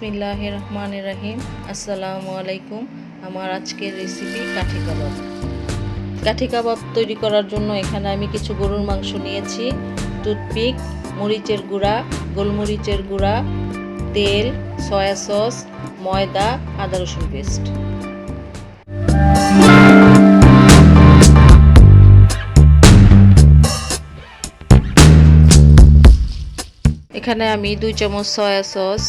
বিসমিল্লাহির রহমানির রহিম। আসসালামু আলাইকুম। আমার আজকের রেসিপি কাঠি কাবাব। কাঠি কাবাব তৈরি করার জন্য এখানে আমি কিছু গরুর মাংস নিয়েছি, টুথপিক, মরিচের গুঁড়া, গোলমরিচের গুঁড়া, তেল, সয়া সস, ময়দা, আদা রসুন পেস্ট। এখানে আমি 2 চামচ সয়া সস,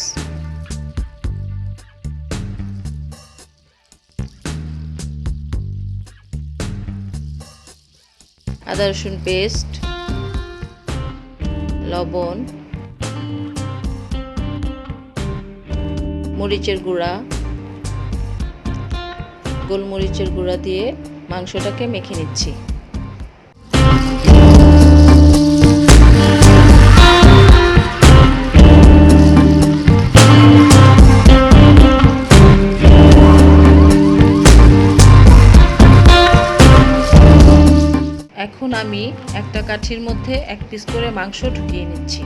আদা রসুন পেস্ট, লবণ, মরিচের গুঁড়া, গোলমরিচের গুঁড়া দিয়ে মাংসটাকে মেখে নিচ্ছি। এখন আমি একটা কাঠির মধ্যে 1 পিস করে মাংস ঢুকিয়ে নিচ্ছি।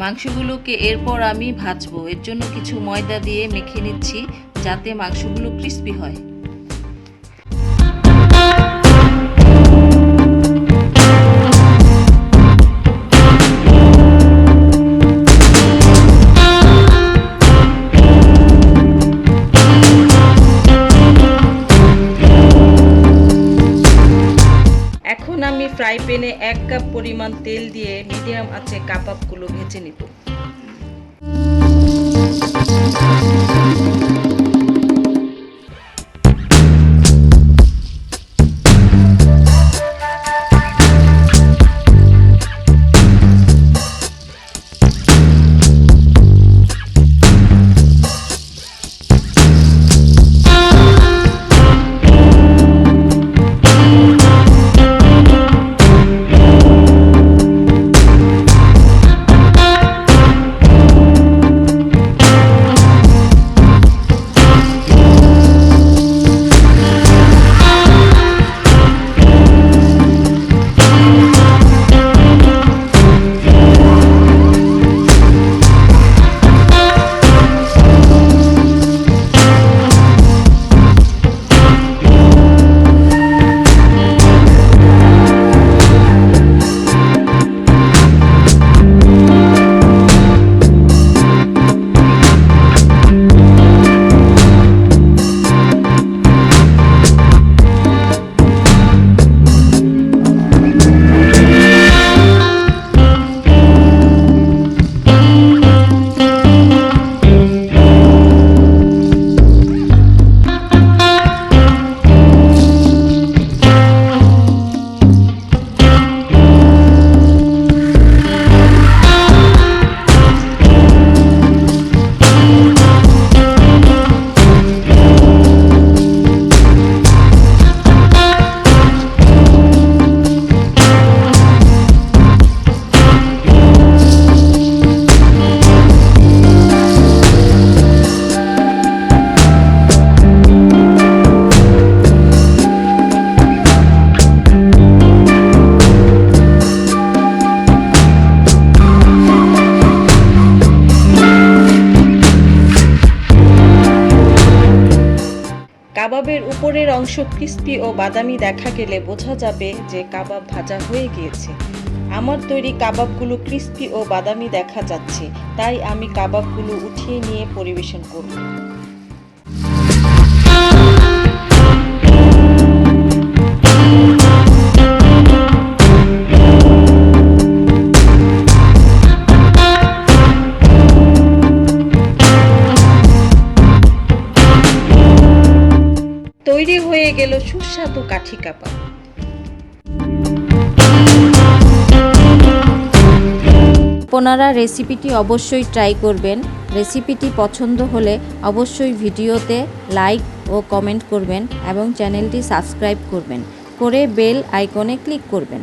মাংসগুলোকে এরপর আমি ভাজবো। এর জন্য কিছু ময়দা দিয়ে মেখে নিচ্ছি যাতে মাংসগুলো ক্রিস্পি হয়। এখন আমি ফ্রাই প্যানে 1 কাপ পরিমাণ তেল দিয়ে মিডিয়াম আঁচে কাবাবগুলো ভেজে নিব। উপরের অংশ ক্রিস্পি ও বাদামি দেখা গেলে বোঝা যাবে যে কাবাব ভাজা হয়ে গিয়েছে। আমার তৈরি কাবাবগুলো ক্রিস্পি ও বাদামি দেখা যাচ্ছে, তাই আমি কাবাবগুলো উঠিয়ে নিয়ে পরিবেশন করব। তৈরি হয়ে গেল সুস্বাদু কাঠি কাবাব। আপনারা রেসিপিটি অবশ্যই ট্রাই করবেন। রেসিপিটি পছন্দ হলে অবশ্যই ভিডিওতে লাইক ও কমেন্ট করবেন এবং চ্যানেলটি সাবস্ক্রাইব করবেন, করে বেল আইকনে ক্লিক করবেন।